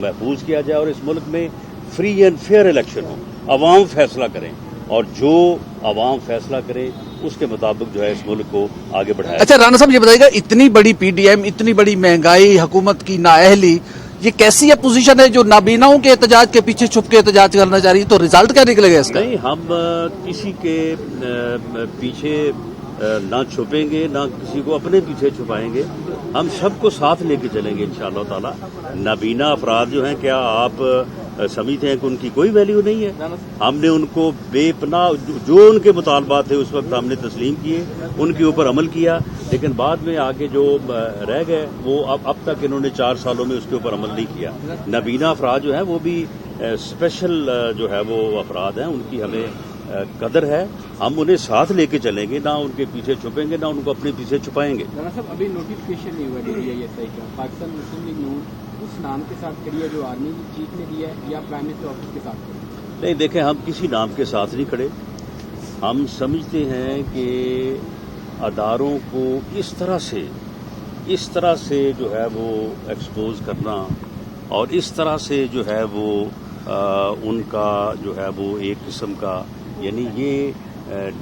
محفوظ کیا جائے اور اس ملک میں فری اینڈ فیئر الیکشن ہو، عوام فیصلہ کریں اور جو عوام فیصلہ کرے اس کے مطابق جو ہے اس ملک کو آگے بڑھائے۔ اچھا رانا صاحب یہ بتائیے گا، اتنی بڑی پی ڈی ایم، اتنی بڑی مہنگائی، حکومت کی نااہلی، یہ کیسی اپوزیشن ہے جو نابیناؤں کے احتجاج کے پیچھے چھپ کے احتجاج کرنا چاہ رہی ہے؟ تو ریزلٹ کیا نکلے گا اس کا؟ نہیں، ہم کسی کے پیچھے نہ چھپیں گے، نہ کسی کو اپنے پیچھے چھپائیں گے، ہم سب کو ساتھ لے کے چلیں گے انشاءاللہ تعالی۔ نابینا افراد جو ہیں، کیا آپ سمجھتے ہیں کہ ان کی کوئی ویلیو نہیں ہے؟ ہم نے ان کو بے پناہ جو ان کے مطالبات تھے اس وقت ہم نے تسلیم کیے، ان کے اوپر عمل کیا، لیکن بعد میں آگے جو رہ گئے وہ اب تک انہوں نے 4 سالوں میں اس کے اوپر عمل نہیں کیا۔ نابینا افراد جو ہیں وہ بھی اسپیشل جو ہے وہ افراد ہیں، ان کی ہمیں قدر ہے، ہم انہیں ساتھ لے کے چلیں گے، نہ ان کے پیچھے چھپیں گے، نہ ان کو اپنے پیچھے چھپائیں گے۔ رانا صاحب ابھی نوٹیفکیشن نہیں ہوا DGI کا، پاکستان مسلم لیگ نون اس نام کے ساتھ کھڑی ہے جو آرمی چیف نے دیا ہے یا پرائم منسٹر آفس کے ساتھ کھڑی ہے؟ نہیں، دیکھیں، ہم کسی نام کے ساتھ نہیں کھڑے۔ ہم سمجھتے ہیں کہ اداروں کو اس طرح سے جو ہے وہ ایکسپوز کرنا اور اس طرح سے جو ہے وہ ان کا جو ہے وہ ایک قسم کا، یعنی یہ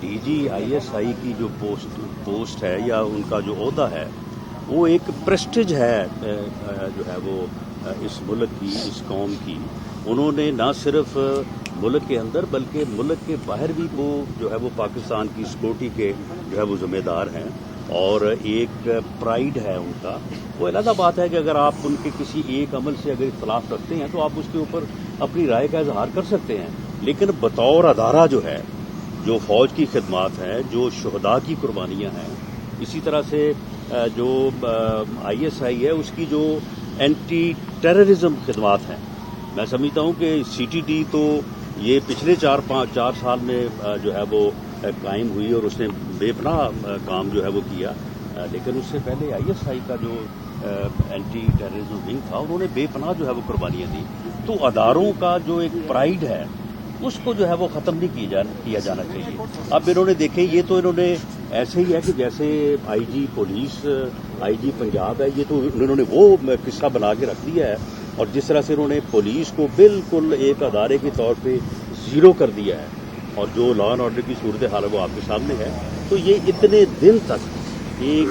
DGISI کی جو پوسٹ ہے یا ان کا جو عہدہ ہے وہ ایک پریسٹیج ہے جو ہے وہ اس ملک کی، اس قوم کی۔ انہوں نے نہ صرف ملک کے اندر بلکہ ملک کے باہر بھی وہ جو ہے وہ پاکستان کی سیکورٹی کے جو ہے وہ ذمہ دار ہیں، اور ایک پرائیڈ ہے ان کا۔ وہ علیحدہ بات ہے کہ اگر آپ ان کے کسی ایک عمل سے اگر اختلاف رکھتے ہیں تو آپ اس کے اوپر اپنی رائے کا اظہار کر سکتے ہیں، لیکن بطور ادارہ جو ہے، جو فوج کی خدمات ہیں، جو شہداء کی قربانیاں ہیں، اسی طرح سے جو ISI ہے اس کی جو اینٹی ٹیررزم خدمات ہیں، میں سمجھتا ہوں کہ CTD تو یہ پچھلے 4 سال میں جو ہے وہ قائم ہوئی اور اس نے بے پناہ کام جو ہے وہ کیا، لیکن اس سے پہلے ISI کا جو اینٹی ٹیررزم ونگ تھا انہوں نے بے پناہ جو ہے وہ قربانیاں دی۔ تو اداروں کا جو ایک پرائیڈ ہے اس کو جو ہے وہ ختم نہیں کیا جانا چاہیے۔ اب انہوں نے دیکھیں، یہ تو انہوں نے ایسے ہی ہے کہ جیسے IG پولیس، IG پنجاب ہے، یہ تو انہوں نے وہ قصہ بنا کے رکھ دیا ہے، اور جس طرح سے انہوں نے پولیس کو بالکل ایک ادارے کے طور پہ زیرو کر دیا ہے، اور جو لا اینڈ آرڈر کی صورتحال ہے وہ آپ کے سامنے ہے۔ تو یہ اتنے دن تک ایک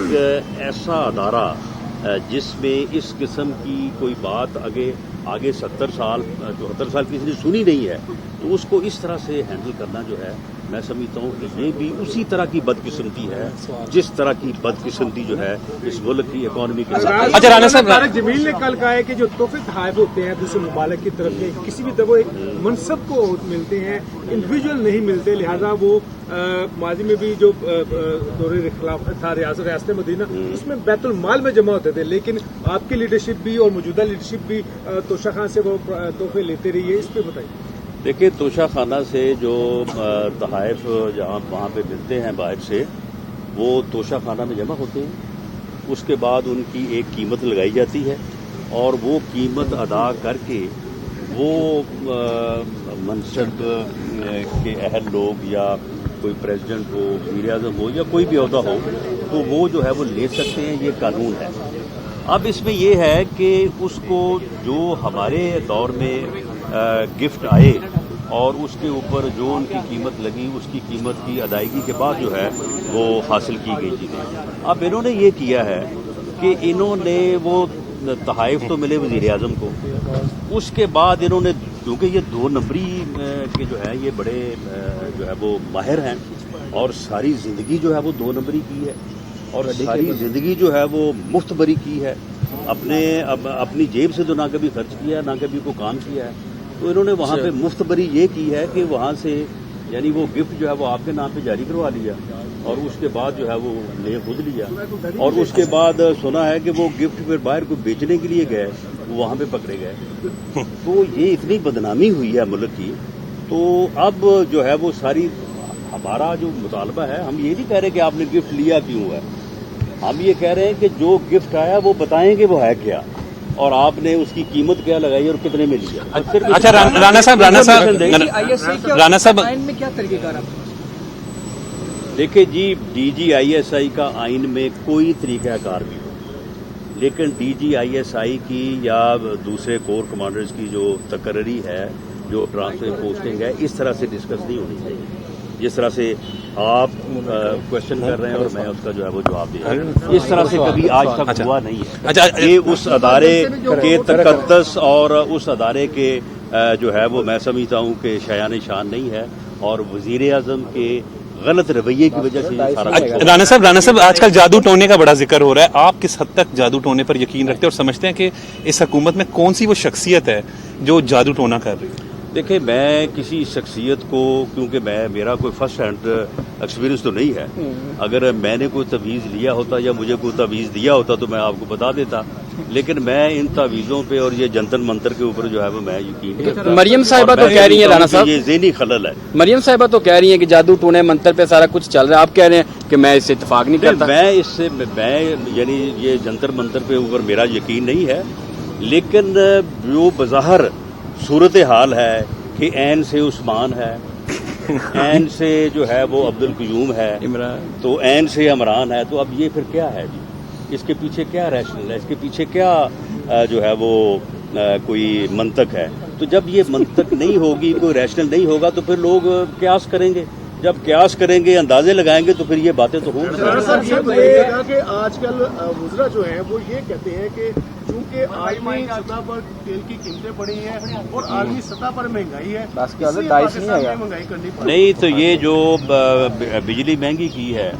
ایسا ادارہ جس میں اس قسم کی کوئی بات آگے 74 سال کسی نے سنی نہیں ہے، تو اس کو اس طرح سے ہینڈل کرنا جو ہے، میں سمجھتا ہوں کہ یہ بھی اسی طرح کی بدقسمتی ہے جس طرح کی بدقسمتی جو ہے اس ملک کی اکانومی کے ساتھ۔ اچھا رانا صاحب، طارق جمیل نے کل کہا ہے کہ جو تحفے تحائف ہوتے ہیں دوسرے ممالک کی طرف سے کسی بھی طرح ایک منصب کو ملتے ہیں، انڈیویجول نہیں ملتے، لہذا وہ ماضی میں بھی جو دور خلافت تھا ریاست مدینہ اس میں بیت المال میں جمع ہوتے تھے، لیکن آپ کی لیڈرشپ بھی اور موجودہ لیڈرشپ بھی توشہ خان سے وہ تحفے لیتے رہی ہے، اس پہ بتائیے۔ دیکھیے، توشہ خانہ سے جو تحائف جہاں وہاں پہ ملتے ہیں باہر سے، وہ توشہ خانہ میں جمع ہوتے ہیں، اس کے بعد ان کی ایک قیمت لگائی جاتی ہے، اور وہ قیمت ادا کر کے وہ منصب کے اہل لوگ یا کوئی پریزیڈنٹ ہو، وزیر اعظم ہو یا کوئی بھی عہدہ ہو، تو وہ جو ہے وہ لے سکتے ہیں، یہ قانون ہے۔ اب اس میں یہ ہے کہ اس کو جو ہمارے دور میں گفٹ آئے اور اس کے اوپر جو ان کی قیمت لگی، اس کی قیمت کی ادائیگی کے بعد جو ہے وہ حاصل کی گئی چیزیں۔ اب انہوں نے یہ کیا ہے کہ انہوں نے وہ تحائف تو ملے وزیر اعظم کو، اس کے بعد انہوں نے، کیونکہ یہ 2 نمبری کے جو ہے یہ بڑے جو ہے وہ ماہر ہیں، اور ساری زندگی جو ہے وہ 2 نمبری کی ہے، اور ساری زندگی جو ہے وہ مفت بری کی ہے، اپنی جیب سے تو نہ کبھی خرچ کیا نہ کبھی کوئی کام کیا ہے۔ تو انہوں نے وہاں پہ مفت بری یہ کی ہے کہ وہاں سے یعنی وہ گفٹ جو ہے وہ آپ کے نام پہ جاری کروا لیا، اور اس کے بعد جو ہے وہ لے خود لیا، اور اس کے بعد سنا ہے کہ وہ گفٹ پھر باہر کو بیچنے کے لیے گئے، وہ وہاں پہ پکڑے گئے۔ تو یہ اتنی بدنامی ہوئی ہے ملک کی۔ تو اب جو ہے وہ ساری ہمارا جو مطالبہ ہے، ہم یہ نہیں کہہ رہے کہ آپ نے گفٹ لیا کیوں ہے، ہم یہ کہہ رہے ہیں کہ جو گفٹ آیا وہ بتائیں کہ وہ ہے کیا، اور آپ نے اس کی قیمت کیا لگائی اور کتنے میں لیا۔ اچھا رانا صاحب میں کیا طریقہ کار ہے؟ دیکھیں جی، DGISI کا آئین میں کوئی طریقہ کار بھی ہو، لیکن DGISI کی یا دوسرے کور کمانڈرز کی جو تقرری ہے، جو ٹرانسفر پوسٹنگ ہے، اس طرح سے ڈسکس نہیں ہونی چاہیے جس طرح سے آپ کوشچن کر رہے ہیں اور میں اس کا جو ہے وہ جواب دے رہا ہوں. اس طرح سے کبھی آج تک ہوا نہیں ہے. یہ اس ادارے کے تقدس اور اس ادارے کے جو ہے وہ میں سمجھتا ہوں کہ شایان شان نہیں ہے، اور وزیر اعظم کے غلط رویے کی وجہ سے یہ سارا رانا صاحب آج کل جادو ٹونے کا بڑا ذکر ہو رہا ہے. آپ کس حد تک جادو ٹونے پر یقین رکھتے ہیں اور سمجھتے ہیں کہ اس حکومت میں کون سی وہ شخصیت ہے جو جادو ٹونا کر رہی ہے؟ دیکھیں، میں کسی شخصیت کو، کیونکہ میرا کوئی فرسٹ ہینڈ ایکسپیرینس تو نہیں ہے، اگر میں نے کوئی تویز لیا ہوتا یا مجھے کوئی تویز دیا ہوتا تو میں آپ کو بتا دیتا، لیکن میں ان تویزوں پہ اور یہ جنتر منتر کے اوپر جو ہے وہ میں یقین کرتا ہوں. مریم صاحبہ تو کہہ رہی ہیں رانا صاحب، یہ ذہنی خلل ہے. مریم صاحبہ تو کہہ رہی ہیں کہ جادو ٹونے منتر پہ سارا کچھ چل رہا ہے، آپ کہہ رہے ہیں کہ میں اس سے اتفاق نہیں کرتا. میں یعنی یہ جنتر منتر پہ اوپر میرا یقین نہیں ہے، لیکن جو بظاہر صورتحال ہے کہ عین سے عثمان ہے، عین سے جو ہے وہ عبد القیوم ہے، تو عین سے عمران ہے، تو اب یہ پھر کیا ہے جی؟ اس کے پیچھے کیا ریشنل ہے؟ اس کے پیچھے کیا جو ہے وہ کوئی منطق ہے؟ تو جب یہ منطق نہیں ہوگی، کوئی ریشنل نہیں ہوگا، تو پھر لوگ قیاس کریں گے. جب قیاس کریں گے، اندازے لگائیں گے، تو پھر یہ باتیں تو ہوں گی. یہ بتائیے گا کہ آج کل وزراء جو ہیں وہ یہ کہتے ہیں کہ چونکہ عالمی سطح پر تیل کی قیمتیں بڑھی ہیں اور عالمی سطح پر مہنگائی ہے، اس لیے پاکستان میں مہنگائی کرنی پڑی. نہیں تو یہ جو بجلی مہنگی کی ہے،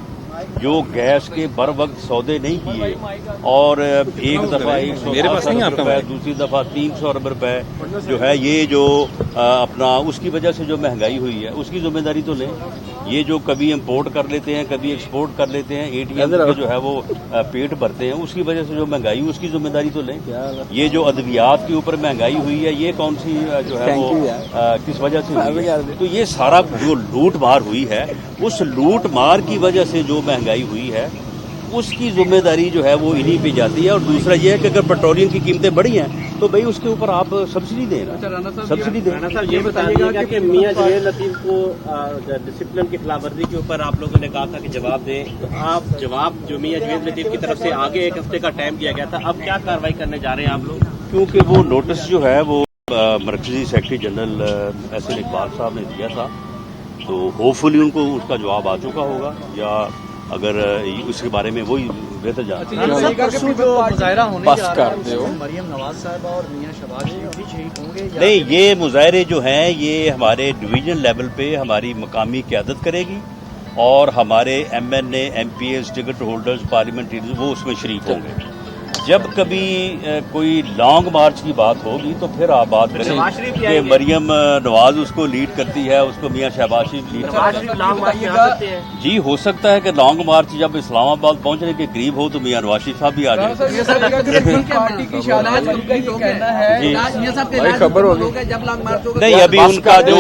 جو گیس کے بر وقت سودے نہیں کیے، اور ایک دفعہ 160 ارب روپے، دوسری دفعہ 300 ارب روپے جو ہے، یہ جو اپنا اس کی وجہ سے جو مہنگائی ہوئی ہے اس کی ذمہ داری تو لیں. یہ جو کبھی امپورٹ کر لیتے ہیں، کبھی ایکسپورٹ کر لیتے ہیں، ATM کے جو ہے وہ پیٹ بھرتے ہیں، اس کی وجہ سے جو مہنگائی اس کی ذمہ داری تو لیں. یہ جو ادویات کے اوپر مہنگائی ہوئی ہے، یہ کون سی جو ہے وہ کس وجہ سے ہوئی ہے؟ تو یہ سارا جو لوٹ مار ہوئی ہے، اس لوٹ مار کی وجہ سے جو مہنگائی ہوئی ہے اس کی ذمہ داری جو ہے وہ انہی پہ جاتی ہے. اور دوسرا یہ ہے کہ اگر پیٹرولیم کی قیمتیں بڑھی ہیں تو بھائی اس کے اوپر آپ سبسڈی دیں نا، سبسڈی دیں. یہ بتائیے گا کہ میاں جویل لطیف کو ڈسپلن کی خلاف ورزی کے اوپر آپ لوگوں نے کہا تھا کہ جواب دیں، تو آپ جواب جو میاں جویل لطیف کی طرف سے آگے ایک ہفتے کا ٹائم دیا گیا تھا، اب کیا کارروائی کرنے جا رہے ہیں آپ لوگ؟ کیونکہ وہ نوٹس جو ہے وہ مرکزی سیکرٹری جنرل SN اقبال صاحب نے دیا تھا، تو ہوپ فلی ان کو اس کا جواب آ چکا ہوگا، یا اگر اس کے بارے میں وہی بہتر جانتے ہیں. مریم نواز صاحبہ اور میاں شہباز شریف بھی شہید ہوں گے؟ نہیں، یہ مظاہرے جو ہیں یہ ہمارے ڈویژن لیول پہ ہماری مقامی قیادت کرے گی، اور ہمارے MNA MPs ٹکٹ ہولڈرز پارلیمنٹریز وہ اس میں شریک ہوں گے. جب کبھی کوئی لانگ مارچ کی بات ہوگی تو پھر آپ بات کریں کہ مریم نواز اس کو لیڈ کرتی ہے، اس کو میاں شہباز شریف لیڈ کرتے ہیں. جی ہو سکتا ہے کہ لانگ مارچ جب اسلام آباد پہنچنے کے قریب ہو تو میاں نواز شریف صاحب بھی آ جائیں. نہیں، ابھی ان کا جو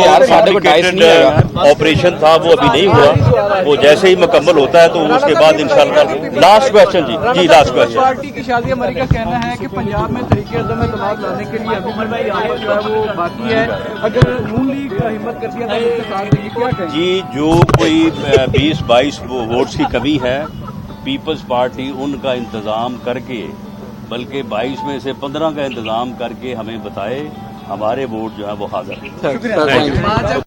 آپریشن تھا وہ ابھی نہیں ہوا، وہ جیسے ہی مکمل ہوتا ہے تو اس کے بعد انشاءاللہ. لاسٹ کوشچن جی لاسٹ کوشچن. پارٹی کی شادی امریکہ کا کہنا ہے کہ پنجاب میں طریقے عدم اعتماد لانے کے لیے ابھی بھی جو ہے وہ باقی ہے، اگر نون لیگ ہمت کرتی ہے تو اس کے ساتھ دیکھیے کیا کہیں؟ جی جو کوئی 20-22 ووٹس کی کمی ہے، پیپلز پارٹی ان کا انتظام کر کے، بلکہ 22 میں سے 15 کا انتظام کر کے ہمیں بتائے، ہمارے ووٹ جو ہے وہ حاضر ہیں.